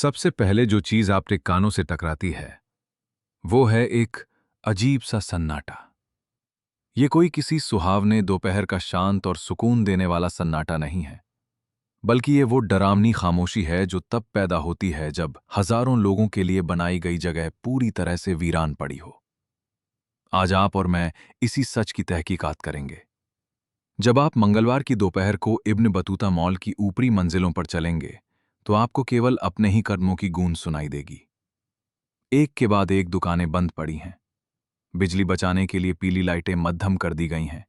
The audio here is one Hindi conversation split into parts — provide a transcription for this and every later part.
सबसे पहले जो चीज आपके कानों से टकराती है वो है एक अजीब सा सन्नाटा। ये कोई किसी सुहावने दोपहर का शांत और सुकून देने वाला सन्नाटा नहीं है, बल्कि ये वो डरावनी खामोशी है जो तब पैदा होती है जब हजारों लोगों के लिए बनाई गई जगह पूरी तरह से वीरान पड़ी हो। आज आप और मैं इसी सच की तहकीकात करेंगे। जब आप मंगलवार की दोपहर को इब्न बतूता मॉल की ऊपरी मंजिलों पर चलेंगे तो आपको केवल अपने ही कदमों की गूंज सुनाई देगी। एक के बाद एक दुकानें बंद पड़ी हैं, बिजली बचाने के लिए पीली लाइटें मद्धम कर दी गई हैं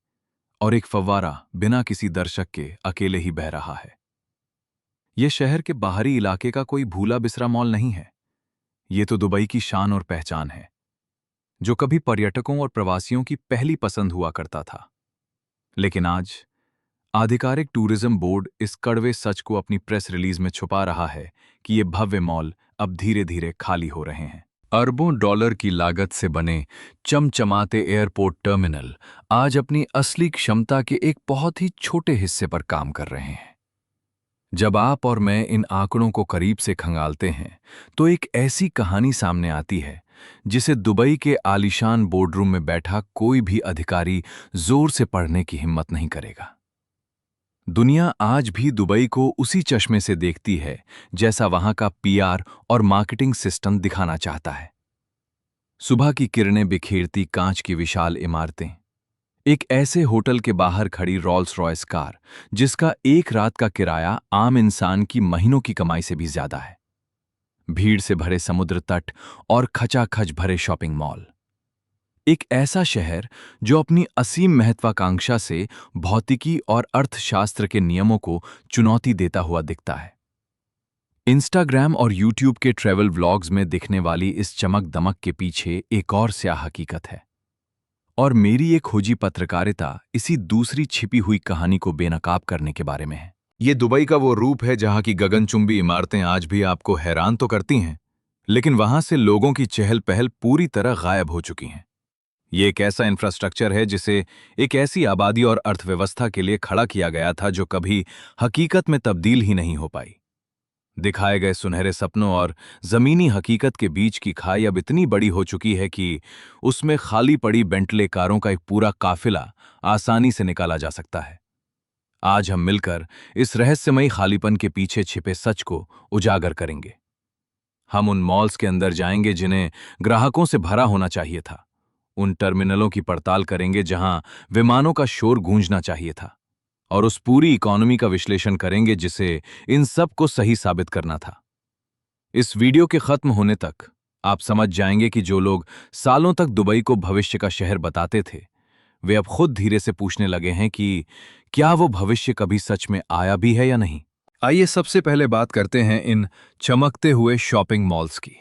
और एक फव्वारा बिना किसी दर्शक के अकेले ही बह रहा है। यह शहर के बाहरी इलाके का कोई भूला बिसरा मॉल नहीं है। ये तो दुबई की शान और पहचान है, जो कभी पर्यटकों और प्रवासियों की पहली पसंद हुआ करता था। लेकिन आज आधिकारिक टूरिज्म बोर्ड इस कड़वे सच को अपनी प्रेस रिलीज में छुपा रहा है कि ये भव्य मॉल अब धीरे धीरे खाली हो रहे हैं। अरबों डॉलर की लागत से बने चमचमाते एयरपोर्ट टर्मिनल आज अपनी असली क्षमता के एक बहुत ही छोटे हिस्से पर काम कर रहे हैं। जब आप और मैं इन आंकड़ों को करीब से खंगालते हैं तो एक ऐसी कहानी सामने आती है जिसे दुबई के आलीशान बोर्डरूम में बैठा कोई भी अधिकारी जोर से पढ़ने की हिम्मत नहीं करेगा। दुनिया आज भी दुबई को उसी चश्मे से देखती है जैसा वहां का पीआर और मार्केटिंग सिस्टम दिखाना चाहता है। सुबह की किरणें बिखेरती कांच की विशाल इमारतें, एक ऐसे होटल के बाहर खड़ी रॉल्स रॉयस कार जिसका एक रात का किराया आम इंसान की महीनों की कमाई से भी ज्यादा है, भीड़ से भरे समुद्र तट और खचाखच भरे शॉपिंग मॉल। एक ऐसा शहर जो अपनी असीम महत्वाकांक्षा से भौतिकी और अर्थशास्त्र के नियमों को चुनौती देता हुआ दिखता है। इंस्टाग्राम और यूट्यूब के ट्रैवल व्लॉग्स में दिखने वाली इस चमक दमक के पीछे एक और स्याह हकीकत है, और मेरी एक खोजी पत्रकारिता इसी दूसरी छिपी हुई कहानी को बेनकाब करने के बारे में है। ये दुबई का वो रूप है जहां की गगनचुंबी इमारतें आज भी आपको हैरान तो करती हैं, लेकिन वहां से लोगों की चहल पहल पूरी तरह गायब हो चुकी हैं। ये एक ऐसा इंफ्रास्ट्रक्चर है जिसे एक ऐसी आबादी और अर्थव्यवस्था के लिए खड़ा किया गया था जो कभी हकीकत में तब्दील ही नहीं हो पाई। दिखाए गए सुनहरे सपनों और जमीनी हकीकत के बीच की खाई अब इतनी बड़ी हो चुकी है कि उसमें खाली पड़ी बेंटले कारों का एक पूरा काफिला आसानी से निकाला जा सकता है। आज हम मिलकर इस रहस्यमयी खालीपन के पीछे छिपे सच को उजागर करेंगे। हम उन मॉल्स के अंदर जाएंगे जिन्हें ग्राहकों से भरा होना चाहिए था, उन टर्मिनलों की पड़ताल करेंगे जहां विमानों का शोर गूंजना चाहिए था, और उस पूरी इकोनॉमी का विश्लेषण करेंगे जिसे इन सब को सही साबित करना था। इस वीडियो के खत्म होने तक आप समझ जाएंगे कि जो लोग सालों तक दुबई को भविष्य का शहर बताते थे, वे अब खुद धीरे से पूछने लगे हैं कि क्या वो भविष्य कभी सच में आया भी है या नहीं। आइए सबसे पहले बात करते हैं इन चमकते हुए शॉपिंग मॉल्स की,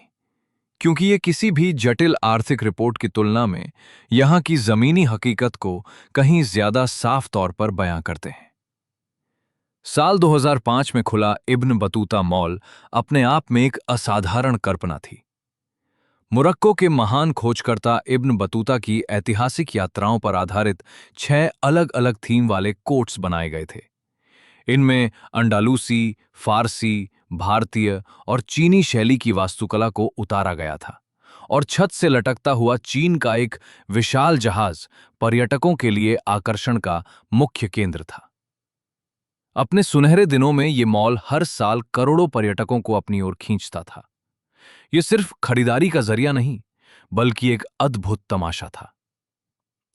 क्योंकि ये किसी भी जटिल आर्थिक रिपोर्ट की तुलना में यहां की जमीनी हकीकत को कहीं ज्यादा साफ तौर पर बयां करते हैं। साल 2005 में खुला इब्न बतूता मॉल अपने आप में एक असाधारण कल्पना थी। मोरक्को के महान खोजकर्ता इब्न बतूता की ऐतिहासिक यात्राओं पर आधारित 6 अलग अलग थीम वाले कोट्स बनाए गए थे। इनमें अंडालूसी, फारसी, भारतीय और चीनी शैली की वास्तुकला को उतारा गया था, और छत से लटकता हुआ चीन का एक विशाल जहाज पर्यटकों के लिए आकर्षण का मुख्य केंद्र था। अपने सुनहरे दिनों में ये मॉल हर साल करोड़ों पर्यटकों को अपनी ओर खींचता था। ये सिर्फ खरीदारी का जरिया नहीं, बल्कि एक अद्भुत तमाशा था।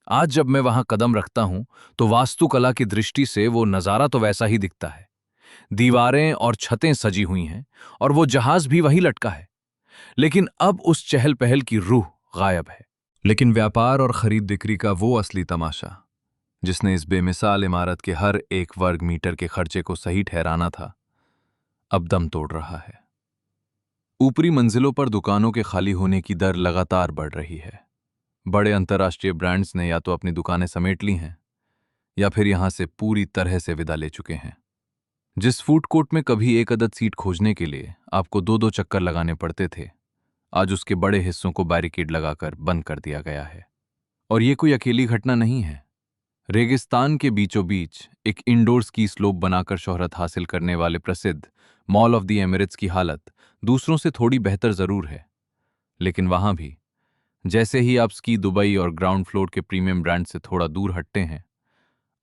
आज जब मैं वहां कदम रखता हूं तो वास्तुकला की दृष्टि से वो नजारा तो वैसा ही दिखता है। दीवारें और छतें सजी हुई हैं और वो जहाज भी वही लटका है, लेकिन अब उस चहल पहल की रूह गायब है। लेकिन व्यापार और खरीद बिक्री का वो असली तमाशा, जिसने इस बेमिसाल इमारत के हर एक वर्ग मीटर के खर्चे को सही ठहराना था, अब दम तोड़ रहा है। ऊपरी मंजिलों पर दुकानों के खाली होने की दर लगातार बढ़ रही है। बड़े अंतर्राष्ट्रीय ब्रांड्स ने या तो अपनी दुकानें समेट ली हैं या फिर यहां से पूरी तरह से विदा ले चुके हैं। जिस फूड कोर्ट में कभी एक अदद सीट खोजने के लिए आपको 2-2 चक्कर लगाने पड़ते थे, आज उसके बड़े हिस्सों को बैरिकेड लगाकर बंद कर दिया गया है। और ये कोई अकेली घटना नहीं है। रेगिस्तान के बीचों बीच एक इंडोर स्की स्लोप बनाकर शोहरत हासिल करने वाले प्रसिद्ध मॉल ऑफ द एमिरेट्स की हालत दूसरों से थोड़ी बेहतर जरूर है, लेकिन वहां भी जैसे ही आप स्की दुबई और ग्राउंड फ्लोर के प्रीमियम ब्रांड से थोड़ा दूर हटते हैं,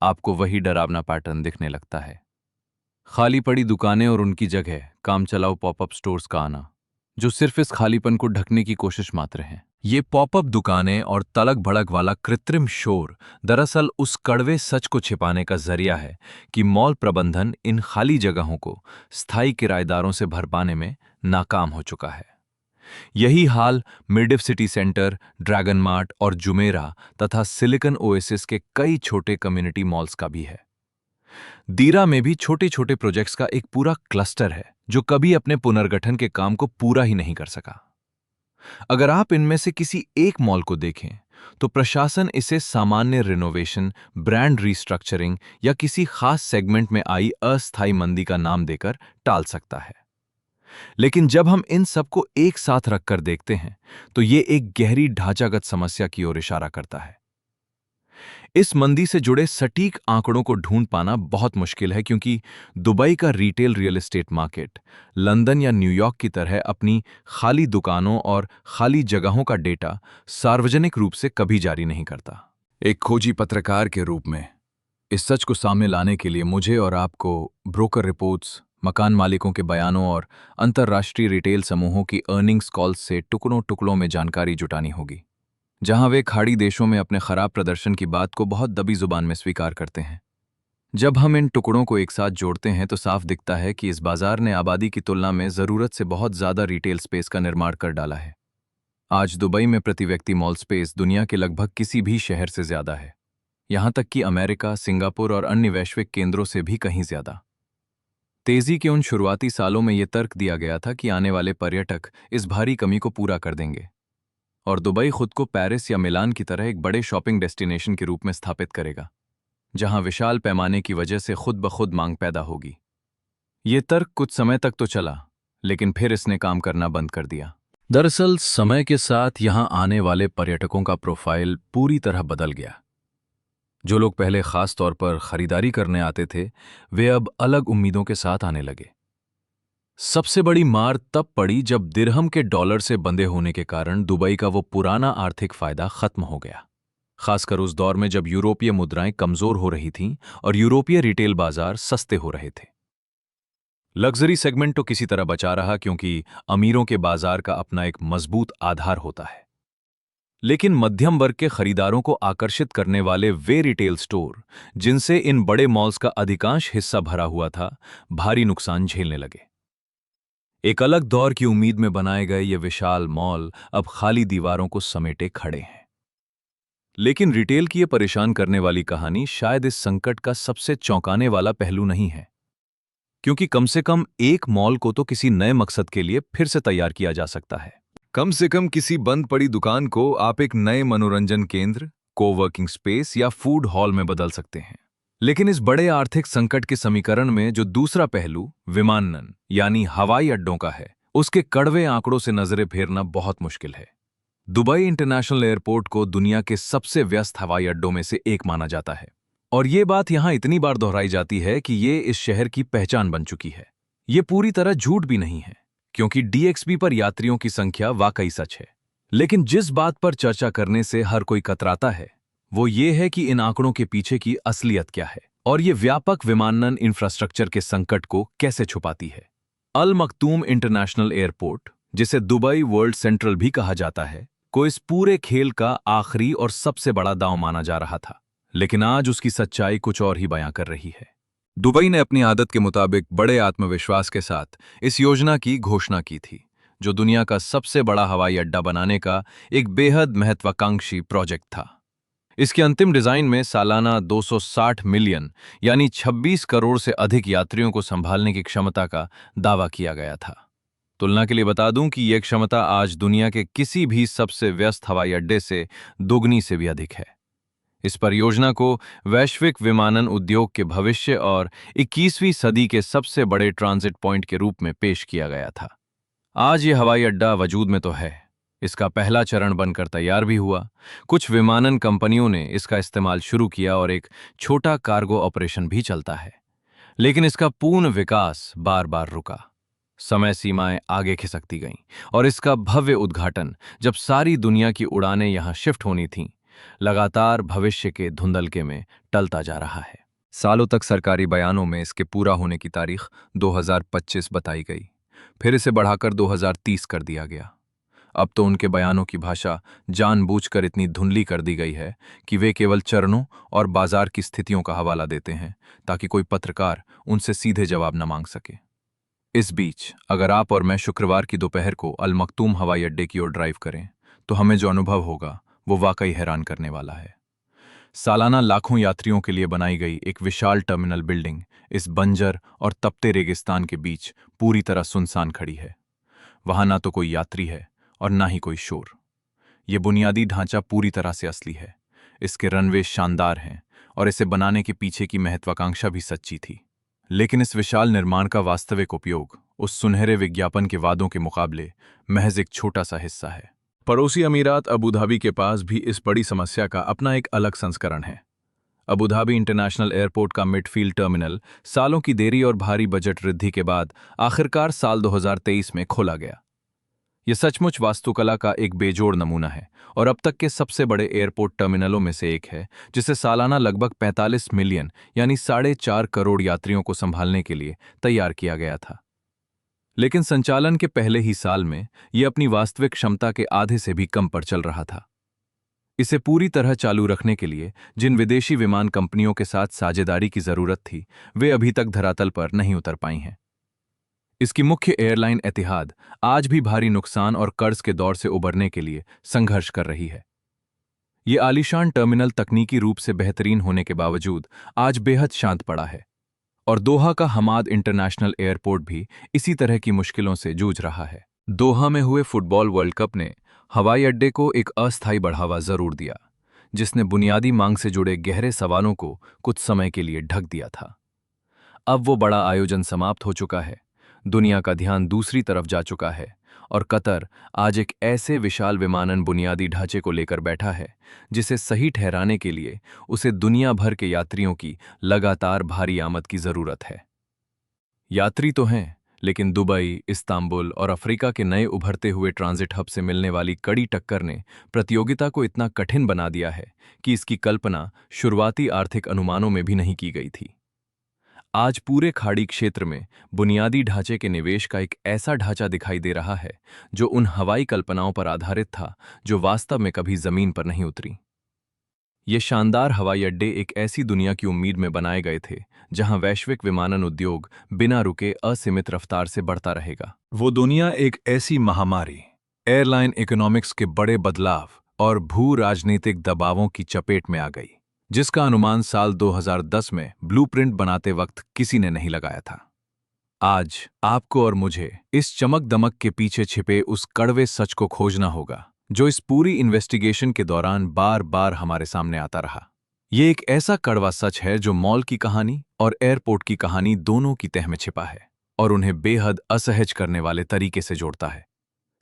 आपको वही डरावना पैटर्न दिखने लगता है। खाली पड़ी दुकानें और उनकी जगह काम चलाऊ पॉपअप स्टोर्स का आना, जो सिर्फ इस खालीपन को ढकने की कोशिश मात्र है। ये पॉपअप दुकानें और तलक भड़क वाला कृत्रिम शोर दरअसल उस कड़वे सच को छिपाने का जरिया है कि मॉल प्रबंधन इन खाली जगहों को स्थायी किराएदारों से भर पाने में नाकाम हो चुका है। यही हाल मिडिव सिटी सेंटर, ड्रैगन मार्ट और जुमेरा तथा सिलिकन ओएसिस के कई छोटे कम्युनिटी मॉल्स का भी है। दीरा में भी छोटे छोटे प्रोजेक्ट्स का एक पूरा क्लस्टर है जो कभी अपने पुनर्गठन के काम को पूरा ही नहीं कर सका। अगर आप इनमें से किसी एक मॉल को देखें तो प्रशासन इसे सामान्य रिनोवेशन, ब्रांड रीस्ट्रक्चरिंग या किसी खास सेगमेंट में आई अस्थायी मंदी का नाम देकर टाल सकता है। लेकिन जब हम इन सबको एक साथ रखकर देखते हैं तो ये एक गहरी ढांचागत समस्या की ओर इशारा करता है। इस मंदी से जुड़े सटीक आंकड़ों को ढूंढ पाना बहुत मुश्किल है, क्योंकि दुबई का retail real estate market London या न्यूयॉर्क की तरह अपनी खाली दुकानों और खाली जगहों का डेटा सार्वजनिक रूप से कभी जारी नहीं करता। एक खोजी पत्रकार के रूप में इस सच को सामने लाने के लिए मुझे और आपको ब्रोकर रिपोर्ट्स, मकान मालिकों के बयानों और अंतर्राष्ट्रीय रिटेल समूहों की अर्निंग्स कॉल्स से टुकड़ों टुकड़ों में जानकारी जुटानी होगी, जहां वे खाड़ी देशों में अपने खराब प्रदर्शन की बात को बहुत दबी जुबान में स्वीकार करते हैं। जब हम इन टुकड़ों को एक साथ जोड़ते हैं तो साफ दिखता है कि इस बाजार ने आबादी की तुलना में जरूरत से बहुत ज्यादा रिटेल स्पेस का निर्माण कर डाला है। आज दुबई में प्रति व्यक्ति मॉल स्पेस दुनिया के लगभग किसी भी शहर से ज्यादा है, यहां तक कि अमेरिका, सिंगापुर और अन्य वैश्विक केंद्रों से भी कहीं ज्यादा। तेजी के उन शुरुआती सालों में यह तर्क दिया गया था कि आने वाले पर्यटक इस भारी कमी को पूरा कर देंगे और दुबई खुद को पेरिस या मिलान की तरह एक बड़े शॉपिंग डेस्टिनेशन के रूप में स्थापित करेगा, जहां विशाल पैमाने की वजह से खुद ब खुद मांग पैदा होगी। ये तर्क कुछ समय तक तो चला, लेकिन फिर इसने काम करना बंद कर दिया। दरअसल समय के साथ यहां आने वाले पर्यटकों का प्रोफाइल पूरी तरह बदल गया। जो लोग पहले खास तौर पर खरीदारी करने आते थे, वे अब अलग उम्मीदों के साथ आने लगे। सबसे बड़ी मार तब पड़ी जब दिरहम के डॉलर से बंधे होने के कारण दुबई का वो पुराना आर्थिक फायदा खत्म हो गया, खासकर उस दौर में जब यूरोपीय मुद्राएं कमजोर हो रही थीं और यूरोपीय रिटेल बाजार सस्ते हो रहे थे। लग्जरी सेगमेंट तो किसी तरह बचा रहा, क्योंकि अमीरों के बाजार का अपना एक मजबूत आधार होता है। लेकिन मध्यम वर्ग के खरीदारों को आकर्षित करने वाले वे रिटेल स्टोर, जिनसे इन बड़े मॉल्स का अधिकांश हिस्सा भरा हुआ था, भारी नुकसान झेलने लगे। एक अलग दौर की उम्मीद में बनाए गए ये विशाल मॉल अब खाली दीवारों को समेटे खड़े हैं। लेकिन रिटेल की ये परेशान करने वाली कहानी शायद इस संकट का सबसे चौंकाने वाला पहलू नहीं है, क्योंकि कम से कम एक मॉल को तो किसी नए मकसद के लिए फिर से तैयार किया जा सकता है। कम से कम किसी बंद पड़ी दुकान को आप एक नए मनोरंजन केंद्र, कोवर्किंग स्पेस या फूड हॉल में बदल सकते हैं। लेकिन इस बड़े आर्थिक संकट के समीकरण में जो दूसरा पहलू विमानन यानी हवाई अड्डों का है, उसके कड़वे आंकड़ों से नजरें फेरना बहुत मुश्किल है। दुबई इंटरनेशनल एयरपोर्ट को दुनिया के सबसे व्यस्त हवाई अड्डों में से एक माना जाता है, और ये बात यहां इतनी बार दोहराई जाती है कि ये इस शहर की पहचान बन चुकी है। ये पूरी तरह झूठ भी नहीं है, क्योंकि डीएक्सबी पर यात्रियों की संख्या वाकई सच है। लेकिन जिस बात पर चर्चा करने से हर कोई कतराता है, वो ये है कि इन आंकड़ों के पीछे की असलियत क्या है और ये व्यापक विमानन इंफ्रास्ट्रक्चर के संकट को कैसे छुपाती है। अल मखतूम इंटरनेशनल एयरपोर्ट, जिसे दुबई वर्ल्ड सेंट्रल भी कहा जाता है, को इस पूरे खेल का आखिरी और सबसे बड़ा दांव माना जा रहा था, लेकिन आज उसकी सच्चाई कुछ और ही बयां कर रही है। दुबई ने अपनी आदत के मुताबिक बड़े आत्मविश्वास के साथ इस योजना की घोषणा की थी, जो दुनिया का सबसे बड़ा हवाई अड्डा बनाने का एक बेहद महत्वाकांक्षी प्रोजेक्ट था। इसके अंतिम डिजाइन में सालाना 260 मिलियन यानी 26 करोड़ से अधिक यात्रियों को संभालने की क्षमता का दावा किया गया था। तुलना के लिए बता दूं कि यह क्षमता आज दुनिया के किसी भी सबसे व्यस्त हवाई अड्डे से दोगुनी से भी अधिक है। इस परियोजना को वैश्विक विमानन उद्योग के भविष्य और 21वीं सदी के सबसे बड़े ट्रांजिट पॉइंट के रूप में पेश किया गया था। आज ये हवाई अड्डा वजूद में तो है, इसका पहला चरण बनकर तैयार भी हुआ। कुछ विमानन कंपनियों ने इसका इस्तेमाल शुरू किया और एक छोटा कार्गो ऑपरेशन भी चलता है, लेकिन इसका पूर्ण विकास बार बार रुका। समय सीमाएं आगे खिसकती गईं और इसका भव्य उद्घाटन, जब सारी दुनिया की उड़ानें यहां शिफ्ट होनी थीं, लगातार भविष्य के धुंधलके में टलता जा रहा है। सालों तक सरकारी बयानों में इसके पूरा होने की तारीख 2025 बताई गई, फिर इसे बढ़ाकर 2030 कर दिया गया। अब तो उनके बयानों की भाषा जानबूझकर इतनी धुंधली कर दी गई है कि वे केवल चरणों और बाजार की स्थितियों का हवाला देते हैं, ताकि कोई पत्रकार उनसे सीधे जवाब न मांग सके। इस बीच अगर आप और मैं शुक्रवार की दोपहर को अल मखतूम हवाई अड्डे की ओर ड्राइव करें, तो हमें जो अनुभव होगा वो वाकई हैरान करने वाला है। सालाना लाखों यात्रियों के लिए बनाई गई एक विशाल टर्मिनल बिल्डिंग इस बंजर और तपते रेगिस्तान के बीच पूरी तरह सुनसान खड़ी है। वहां ना तो कोई यात्री है और ना ही कोई शोर। ये बुनियादी ढांचा पूरी तरह से असली है। इसके रनवे शानदार हैं और इसे बनाने के पीछे की महत्वाकांक्षा भी सच्ची थी। लेकिन इस विशाल निर्माण का वास्तविक उपयोग उस सुनहरे विज्ञापन के वादों के मुकाबले महज एक छोटा सा हिस्सा है। पड़ोसी अमीरात अबू धाबी के पास भी इस बड़ी समस्या का अपना एक अलग संस्करण है। अबू धाबी इंटरनेशनल एयरपोर्ट का मिडफील्ड टर्मिनल सालों की देरी और भारी बजट वृद्धि के बाद आखिरकार साल 2023 में खोला गया। यह सचमुच वास्तुकला का एक बेजोड़ नमूना है और अब तक के सबसे बड़े एयरपोर्ट टर्मिनलों में से एक है, जिसे सालाना लगभग 45 मिलियन यानी 4.5 करोड़ यात्रियों को संभालने के लिए तैयार किया गया था। लेकिन संचालन के पहले ही साल में यह अपनी वास्तविक क्षमता के आधे से भी कम पर चल रहा था। इसे पूरी तरह चालू रखने के लिए जिन विदेशी विमान कंपनियों के साथ साझेदारी की जरूरत थी, वे अभी तक धरातल पर नहीं उतर पाई हैं। इसकी मुख्य एयरलाइन एतिहाद आज भी भारी नुकसान और कर्ज के दौर से उबरने के लिए संघर्ष कर रही है। ये आलीशान टर्मिनल तकनीकी रूप से बेहतरीन होने के बावजूद आज बेहद शांत पड़ा है और दोहा का हमाद इंटरनेशनल एयरपोर्ट भी इसी तरह की मुश्किलों से जूझ रहा है। दोहा में हुए फुटबॉल वर्ल्ड कप ने हवाई अड्डे को एक अस्थायी बढ़ावा जरूर दिया, जिसने बुनियादी मांग से जुड़े गहरे सवालों को कुछ समय के लिए ढक दिया था। अब वो बड़ा आयोजन समाप्त हो चुका है, दुनिया का ध्यान दूसरी तरफ जा चुका है और कतर आज एक ऐसे विशाल विमानन बुनियादी ढांचे को लेकर बैठा है जिसे सही ठहराने के लिए उसे दुनिया भर के यात्रियों की लगातार भारी आमद की जरूरत है। यात्री तो हैं, लेकिन दुबई, इस्तांबुल और अफ्रीका के नए उभरते हुए ट्रांजिट हब से मिलने वाली कड़ी टक्कर ने प्रतियोगिता को इतना कठिन बना दिया है कि इसकी कल्पना शुरुआती आर्थिक अनुमानों में भी नहीं की गई थी। आज पूरे खाड़ी क्षेत्र में बुनियादी ढांचे के निवेश का एक ऐसा ढांचा दिखाई दे रहा है जो उन हवाई कल्पनाओं पर आधारित था जो वास्तव में कभी जमीन पर नहीं उतरी। ये शानदार हवाई अड्डे एक ऐसी दुनिया की उम्मीद में बनाए गए थे जहां वैश्विक विमानन उद्योग बिना रुके असीमित रफ्तार से बढ़ता रहेगा। वो दुनिया एक ऐसी महामारी, एयरलाइन इकोनॉमिक्स के बड़े बदलाव और भू राजनीतिक दबावों की चपेट में आ गई, जिसका अनुमान साल 2010 में ब्लूप्रिंट बनाते वक्त किसी ने नहीं लगाया था। आज आपको और मुझे इस चमक दमक के पीछे छिपे उस कड़वे सच को खोजना होगा जो इस पूरी इन्वेस्टिगेशन के दौरान बार बार हमारे सामने आता रहा। ये एक ऐसा कड़वा सच है जो मॉल की कहानी और एयरपोर्ट की कहानी दोनों की तह में छिपा है और उन्हें बेहद असहज करने वाले तरीके से जोड़ता है।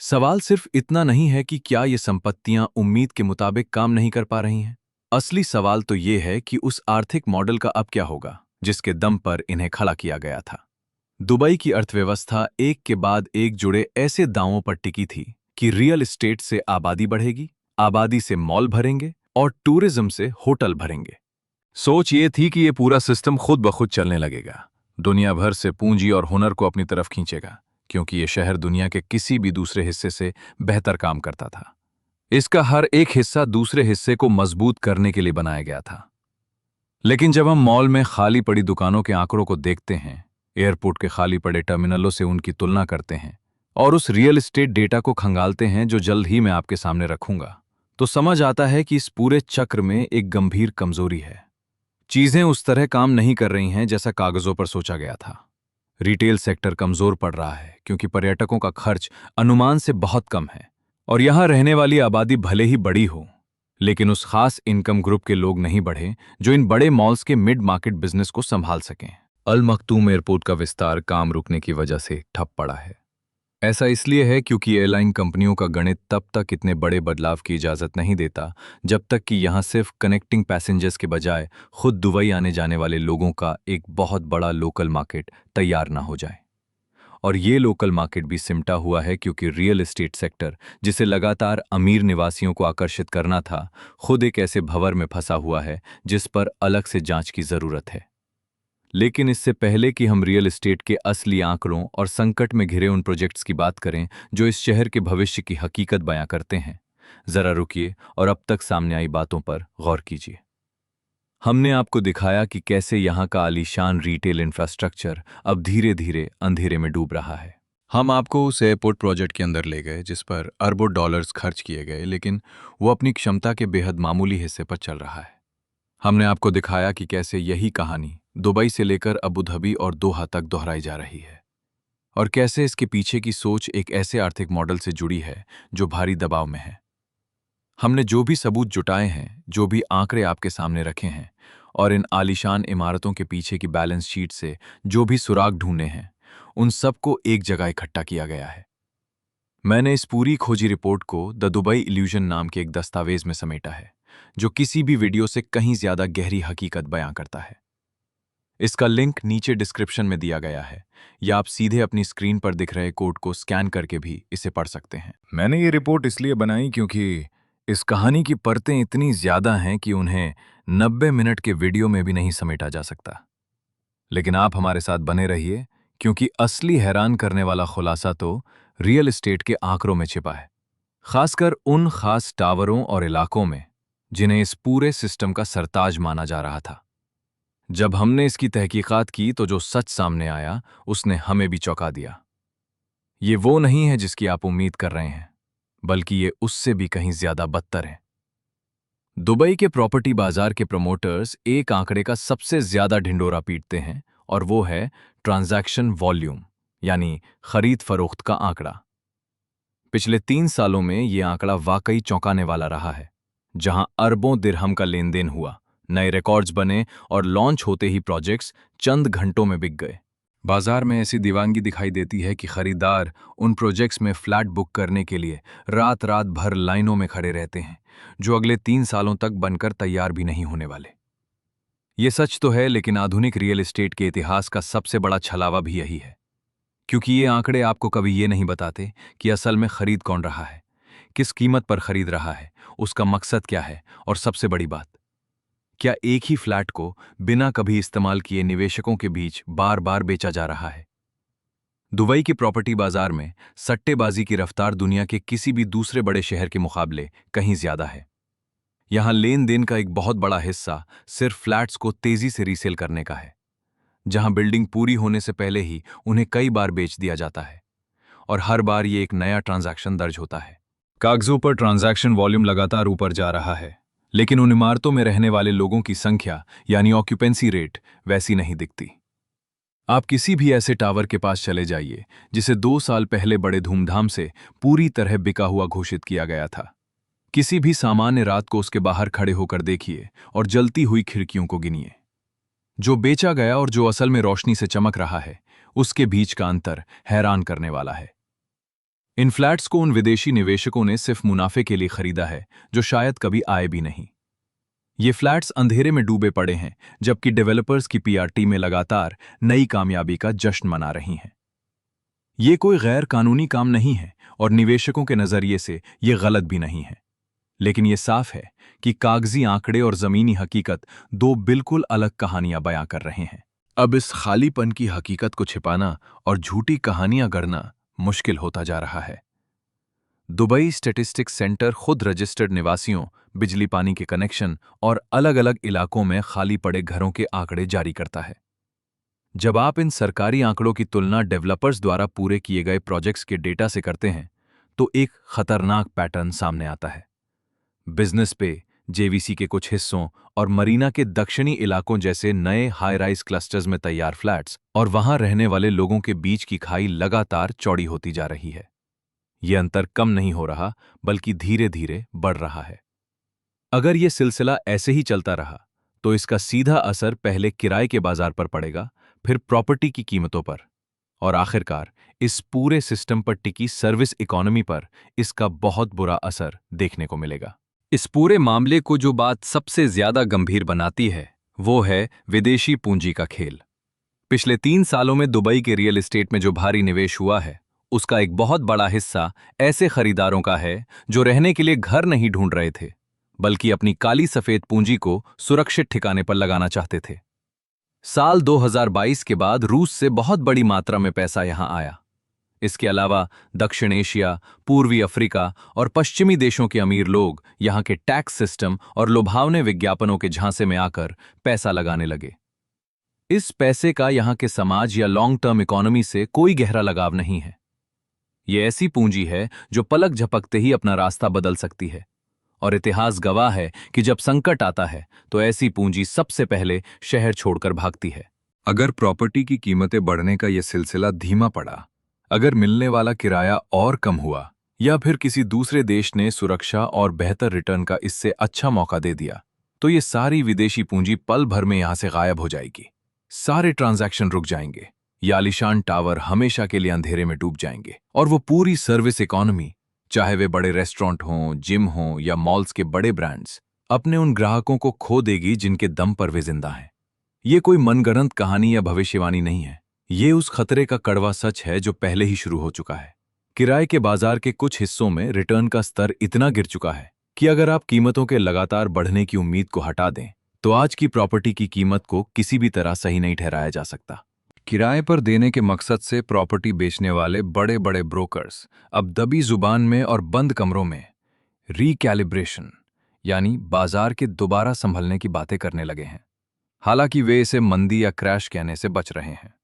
सवाल सिर्फ इतना नहीं है कि क्या ये संपत्तियां उम्मीद के मुताबिक काम नहीं कर पा रही हैं। असली सवाल तो ये है कि उस आर्थिक मॉडल का अब क्या होगा जिसके दम पर इन्हें खड़ा किया गया था। दुबई की अर्थव्यवस्था एक के बाद एक जुड़े ऐसे दांवों पर टिकी थी कि रियल एस्टेट से आबादी बढ़ेगी, आबादी से मॉल भरेंगे और टूरिज्म से होटल भरेंगे। सोच ये थी कि ये पूरा सिस्टम खुद ब खुद चलने लगेगा, दुनिया भर से पूंजी और हुनर को अपनी तरफ खींचेगा, क्योंकि ये शहर दुनिया के किसी भी दूसरे हिस्से से बेहतर काम करता था। इसका हर एक हिस्सा दूसरे हिस्से को मजबूत करने के लिए बनाया गया था। लेकिन जब हम मॉल में खाली पड़ी दुकानों के आंकड़ों को देखते हैं, एयरपोर्ट के खाली पड़े टर्मिनलों से उनकी तुलना करते हैं और उस रियल एस्टेट डेटा को खंगालते हैं जो जल्द ही मैं आपके सामने रखूंगा, तो समझ आता है कि इस पूरे चक्र में एक गंभीर कमजोरी है। चीजें उस तरह काम नहीं कर रही हैं जैसा कागजों पर सोचा गया था। रिटेल सेक्टर कमजोर पड़ रहा है क्योंकि पर्यटकों का खर्च अनुमान से बहुत कम है और यहां रहने वाली आबादी भले ही बड़ी हो, लेकिन उस खास इनकम ग्रुप के लोग नहीं बढ़े जो इन बड़े मॉल्स के मिड मार्केट बिजनेस को संभाल सकें। अल मखतूम एयरपोर्ट का विस्तार काम रुकने की वजह से ठप पड़ा है। ऐसा इसलिए है क्योंकि एयरलाइन कंपनियों का गणित तब तक इतने बड़े बदलाव की इजाजत नहीं देता जब तक कि यहां सिर्फ कनेक्टिंग पैसेंजर्स के बजाय खुद दुबई आने जाने वाले लोगों का एक बहुत बड़ा लोकल मार्केट तैयार ना हो जाए। और ये लोकल मार्केट भी सिमटा हुआ है क्योंकि रियल एस्टेट सेक्टर, जिसे लगातार अमीर निवासियों को आकर्षित करना था, खुद एक ऐसे भंवर में फंसा हुआ है जिस पर अलग से जांच की जरूरत है। लेकिन इससे पहले कि हम रियल एस्टेट के असली आंकड़ों और संकट में घिरे उन प्रोजेक्ट्स की बात करें जो इस शहर के भविष्य की हकीकत बयां करते हैं, जरा रुकिए और अब तक सामने आई बातों पर गौर कीजिए। हमने आपको दिखाया कि कैसे यहाँ का आलीशान रिटेल इंफ्रास्ट्रक्चर अब धीरे धीरे अंधेरे में डूब रहा है। हम आपको उस एयरपोर्ट प्रोजेक्ट के अंदर ले गए जिस पर अरबों डॉलर्स खर्च किए गए, लेकिन वो अपनी क्षमता के बेहद मामूली हिस्से पर चल रहा है। हमने आपको दिखाया कि कैसे यही कहानी दुबई से लेकर अबू धाबी और दोहा तक दोहराई जा रही है, और कैसे इसके पीछे की सोच एक ऐसे आर्थिक मॉडल से जुड़ी है जो भारी दबाव में है। हमने जो भी सबूत जुटाए हैं, जो भी आंकड़े आपके सामने रखे हैं, और इन आलीशान इमारतों के पीछे की बैलेंस शीट से जो भी सुराग ढूंढे हैं, उन सबको एक जगह इकट्ठा किया गया है। मैंने इस पूरी खोजी रिपोर्ट को द दुबई इल्यूजन नाम के एक दस्तावेज में समेटा है, जो किसी भी वीडियो से कहीं ज्यादा गहरी हकीकत बयां करता है। इसका लिंक नीचे डिस्क्रिप्शन में दिया गया है, या आप सीधे अपनी स्क्रीन पर दिख रहे कोड को स्कैन करके भी इसे पढ़ सकते हैं। मैंने ये रिपोर्ट इसलिए बनाई क्योंकि इस कहानी की परतें इतनी ज्यादा हैं कि उन्हें 90 मिनट के वीडियो में भी नहीं समेटा जा सकता। लेकिन आप हमारे साथ बने रहिए, क्योंकि असली हैरान करने वाला खुलासा तो रियल एस्टेट के आंकड़ों में छिपा है, खासकर उन खास टावरों और इलाकों में जिन्हें इस पूरे सिस्टम का सरताज माना जा रहा था। जब हमने इसकी तहकीकात की तो जो सच सामने आया उसने हमें भी चौंका दिया। ये वो नहीं है जिसकी आप उम्मीद कर रहे हैं, बल्कि ये उससे भी कहीं ज्यादा बदतर है। दुबई के प्रॉपर्टी बाजार के प्रमोटर्स एक आंकड़े का सबसे ज्यादा ढिंडोरा पीटते हैं, और वो है ट्रांजैक्शन वॉल्यूम, यानी खरीद फरोख्त का आंकड़ा। पिछले 3 सालों में ये आंकड़ा वाकई चौंकाने वाला रहा है, जहां अरबों दिरहम का लेन देन हुआ, नए रिकॉर्ड्स बने और लॉन्च होते ही प्रोजेक्ट्स चंद घंटों में बिक गए। बाजार में ऐसी दीवानगी दिखाई देती है कि खरीदार उन प्रोजेक्ट्स में फ्लैट बुक करने के लिए रात रात भर लाइनों में खड़े रहते हैं, जो अगले 3 सालों तक बनकर तैयार भी नहीं होने वाले। ये सच तो है, लेकिन आधुनिक रियल एस्टेट के इतिहास का सबसे बड़ा छलावा भी यही है, क्योंकि ये आंकड़े आपको कभी ये नहीं बताते कि असल में खरीद कौन रहा है, किस कीमत पर खरीद रहा है, उसका मकसद क्या है, और सबसे बड़ी बात, क्या एक ही फ्लैट को बिना कभी इस्तेमाल किए निवेशकों के बीच बार बार बेचा जा रहा है। दुबई की प्रॉपर्टी बाजार में सट्टेबाजी की रफ्तार दुनिया के किसी भी दूसरे बड़े शहर के मुकाबले कहीं ज्यादा है। यहां लेन देन का एक बहुत बड़ा हिस्सा सिर्फ फ्लैट्स को तेजी से रीसेल करने का है, जहां बिल्डिंग पूरी होने से पहले ही उन्हें कई बार बेच दिया जाता है, और हर बार ये एक नया ट्रांजैक्शन दर्ज होता है। कागजों पर ट्रांजैक्शन वॉल्यूम लगातार ऊपर जा रहा है, लेकिन उन इमारतों में रहने वाले लोगों की संख्या यानी ऑक्यूपेंसी रेट वैसी नहीं दिखती। आप किसी भी ऐसे टावर के पास चले जाइए जिसे 2 साल पहले बड़े धूमधाम से पूरी तरह बिका हुआ घोषित किया गया था। किसी भी सामान्य रात को उसके बाहर खड़े होकर देखिए और जलती हुई खिड़कियों को गिनिए। जो बेचा गया और जो असल में रोशनी से चमक रहा है, उसके बीच का अंतर हैरान करने वाला है। इन फ्लैट्स को उन विदेशी निवेशकों ने सिर्फ मुनाफे के लिए खरीदा है जो शायद कभी आए भी नहीं। ये फ्लैट्स अंधेरे में डूबे पड़े हैं, जबकि डेवलपर्स की पीआर टीमें लगातार नई कामयाबी का जश्न मना रही हैं। ये कोई गैर कानूनी काम नहीं है, और निवेशकों के नजरिए से ये गलत भी नहीं है, लेकिन ये साफ है कि कागजी आंकड़े और जमीनी हकीकत दो बिल्कुल अलग कहानियां बयां कर रहे हैं। अब इस खालीपन की हकीकत को छिपाना और झूठी कहानियां गढ़ना मुश्किल होता जा रहा है। दुबई स्टैटिस्टिक्स सेंटर खुद रजिस्टर्ड निवासियों, बिजली पानी के कनेक्शन और अलग-अलग इलाकों में खाली पड़े घरों के आंकड़े जारी करता है। जब आप इन सरकारी आंकड़ों की तुलना डेवलपर्स द्वारा पूरे किए गए प्रोजेक्ट्स के डेटा से करते हैं, तो एक खतरनाक पैटर्न सामने आता है। बिजनेस पे, जेवीसी के कुछ हिस्सों और मरीना के दक्षिणी इलाकों जैसे नए हाई राइज क्लस्टर्स में तैयार फ्लैट्स और वहां रहने वाले लोगों के बीच की खाई लगातार चौड़ी होती जा रही है। यह अंतर कम नहीं हो रहा, बल्कि धीरे धीरे बढ़ रहा है। अगर यह सिलसिला ऐसे ही चलता रहा, तो इसका सीधा असर पहले किराए के बाजार पर पड़ेगा, फिर प्रॉपर्टी की कीमतों पर, और आखिरकार इस पूरे सिस्टम पर टिकी सर्विस इकोनॉमी पर इसका बहुत बुरा असर देखने को मिलेगा। इस पूरे मामले को जो बात सबसे ज्यादा गंभीर बनाती है, वो है विदेशी पूंजी का खेल। पिछले 3 सालों में दुबई के रियल एस्टेट में जो भारी निवेश हुआ है, उसका एक बहुत बड़ा हिस्सा ऐसे खरीदारों का है जो रहने के लिए घर नहीं ढूंढ रहे थे, बल्कि अपनी काली सफेद पूंजी को सुरक्षित ठिकाने पर लगाना चाहते थे। साल 2022 के बाद रूस से बहुत बड़ी मात्रा में पैसा यहां आया। इसके अलावा दक्षिण एशिया, पूर्वी अफ्रीका और पश्चिमी देशों के अमीर लोग यहां के टैक्स सिस्टम और लुभावने विज्ञापनों के झांसे में आकर पैसा लगाने लगे। इस पैसे का यहां के समाज या लॉन्ग टर्म इकोनॉमी से कोई गहरा लगाव नहीं है। ये ऐसी पूंजी है जो पलक झपकते ही अपना रास्ता बदल सकती है, और इतिहास गवाह है कि जब संकट आता है तो ऐसी पूंजी सबसे पहले शहर छोड़कर भागती है। अगर प्रॉपर्टी की कीमतें बढ़ने का यह सिलसिला धीमा पड़ा, अगर मिलने वाला किराया और कम हुआ, या फिर किसी दूसरे देश ने सुरक्षा और बेहतर रिटर्न का इससे अच्छा मौका दे दिया, तो ये सारी विदेशी पूंजी पल भर में यहां से गायब हो जाएगी। सारे ट्रांजैक्शन रुक जाएंगे, ये आलीशान टावर हमेशा के लिए अंधेरे में डूब जाएंगे, और वो पूरी सर्विस इकोनॉमी, चाहे वे बड़े रेस्टोरेंट हों, जिम हों या मॉल्स के बड़े ब्रांड्स, अपने उन ग्राहकों को खो देगी जिनके दम पर वे जिंदा हैं। ये कोई मनगढ़ंत कहानी या भविष्यवाणी नहीं है, ये उस खतरे का कड़वा सच है जो पहले ही शुरू हो चुका है। किराए के बाजार के कुछ हिस्सों में रिटर्न का स्तर इतना गिर चुका है कि अगर आप कीमतों के लगातार बढ़ने की उम्मीद को हटा दें, तो आज की प्रॉपर्टी की कीमत को किसी भी तरह सही नहीं ठहराया जा सकता। किराए पर देने के मकसद से प्रॉपर्टी बेचने वाले बड़े बड़े ब्रोकर्स अब दबी जुबान में और बंद कमरों में रीकैलिब्रेशन, यानी बाजार के दोबारा संभलने की बातें करने लगे हैं। हालांकि वे इसे मंदी या क्रैश कहने से बच रहे हैं।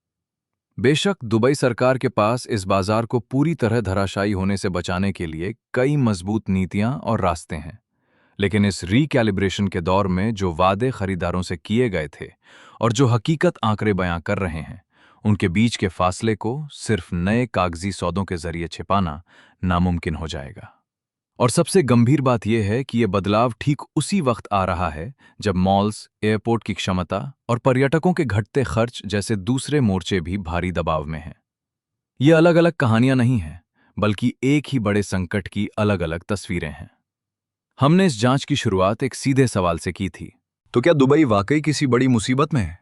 बेशक दुबई सरकार के पास इस बाजार को पूरी तरह धराशायी होने से बचाने के लिए कई मजबूत नीतियां और रास्ते हैं, लेकिन इस रीकैलिब्रेशन के दौर में जो वादे खरीदारों से किए गए थे और जो हकीकत आंकड़े बयां कर रहे हैं, उनके बीच के फासले को सिर्फ नए कागजी सौदों के जरिए छिपाना नामुमकिन हो जाएगा। और सबसे गंभीर बात यह है कि यह बदलाव ठीक उसी वक्त आ रहा है जब मॉल्स, एयरपोर्ट की क्षमता और पर्यटकों के घटते खर्च जैसे दूसरे मोर्चे भी भारी दबाव में हैं। ये अलग अलग कहानियां नहीं हैं, बल्कि एक ही बड़े संकट की अलग अलग तस्वीरें हैं। हमने इस जांच की शुरुआत एक सीधे सवाल से की थी, तो क्या दुबई वाकई किसी बड़ी मुसीबत में है?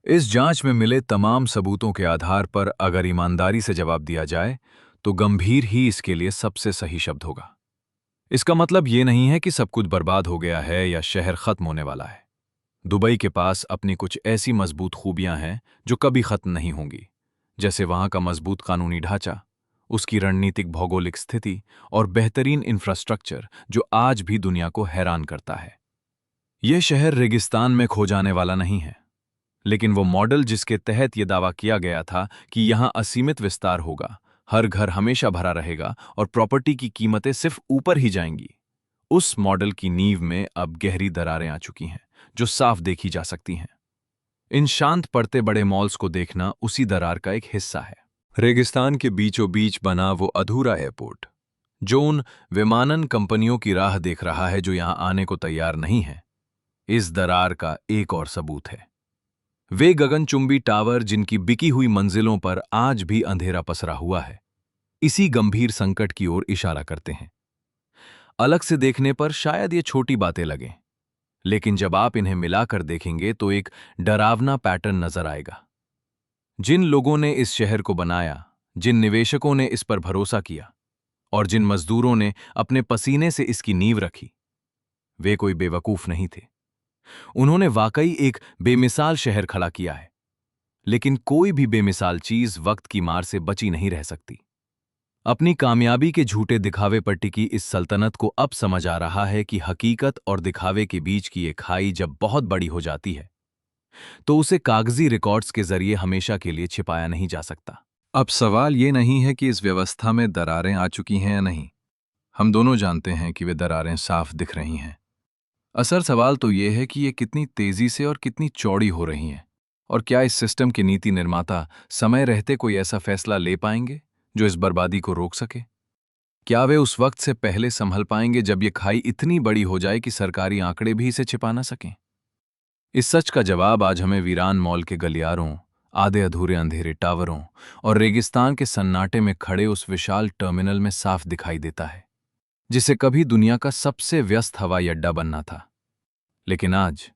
इस जांच में मिले तमाम सबूतों के आधार पर अगर ईमानदारी से जवाब दिया जाए, तो गंभीर ही इसके लिए सबसे सही शब्द होगा। इसका मतलब ये नहीं है कि सब कुछ बर्बाद हो गया है या शहर खत्म होने वाला है। दुबई के पास अपनी कुछ ऐसी मजबूत खूबियां हैं जो कभी खत्म नहीं होंगी, जैसे वहां का मजबूत कानूनी ढांचा, उसकी रणनीतिक भौगोलिक स्थिति और बेहतरीन इंफ्रास्ट्रक्चर जो आज भी दुनिया को हैरान करता है। यह शहर रेगिस्तान में खो जाने वाला नहीं है, लेकिन वो मॉडल जिसके तहत यह दावा किया गया था कि यहां असीमित विस्तार होगा, हर घर हमेशा भरा रहेगा और प्रॉपर्टी की कीमतें सिर्फ ऊपर ही जाएंगी, उस मॉडल की नींव में अब गहरी दरारें आ चुकी हैं जो साफ देखी जा सकती हैं। इन शांत पड़ते बड़े मॉल्स को देखना उसी दरार का एक हिस्सा है। रेगिस्तान के बीचों बीच बना वो अधूरा एयरपोर्ट, जो उन विमानन कंपनियों की राह देख रहा है जो यहां आने को तैयार नहीं है, इस दरार का एक और सबूत है। वे गगनचुंबी टावर जिनकी बिकी हुई मंजिलों पर आज भी अंधेरा पसरा हुआ है, इसी गंभीर संकट की ओर इशारा करते हैं। अलग से देखने पर शायद ये छोटी बातें लगें, लेकिन जब आप इन्हें मिलाकर देखेंगे तो एक डरावना पैटर्न नजर आएगा। जिन लोगों ने इस शहर को बनाया, जिन निवेशकों ने इस पर भरोसा किया और जिन मजदूरों ने अपने पसीने से इसकी नींव रखी, वे कोई बेवकूफ नहीं थे। उन्होंने वाकई एक बेमिसाल शहर खड़ा किया है, लेकिन कोई भी बेमिसाल चीज वक्त की मार से बची नहीं रह सकती। अपनी कामयाबी के झूठे दिखावे पर टिकी इस सल्तनत को अब समझ आ रहा है कि हकीकत और दिखावे के बीच की ये खाई जब बहुत बड़ी हो जाती है, तो उसे कागजी रिकॉर्ड्स के जरिए हमेशा के लिए छिपाया नहीं जा सकता। अब सवाल ये नहीं है कि इस व्यवस्था में दरारें आ चुकी हैं या नहीं। हम दोनों जानते हैं कि वे दरारें साफ दिख रही हैं। असल सवाल तो ये है कि ये कितनी तेजी से और कितनी चौड़ी हो रही हैं, और क्या इस सिस्टम के नीति निर्माता समय रहते कोई ऐसा फैसला ले पाएंगे जो इस बर्बादी को रोक सके? क्या वे उस वक्त से पहले संभल पाएंगे जब ये खाई इतनी बड़ी हो जाए कि सरकारी आंकड़े भी इसे छिपा ना सकें? इस सच का जवाब आज हमें वीरान मॉल के गलियारों, आधे अधूरे अंधेरे टावरों और रेगिस्तान के सन्नाटे में खड़े उस विशाल टर्मिनल में साफ दिखाई देता है, जिसे कभी दुनिया का सबसे व्यस्त हवाई अड्डा बनना था। लेकिन आज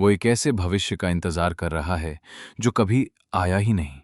वो एक ऐसे भविष्य का इंतजार कर रहा है जो कभी आया ही नहीं।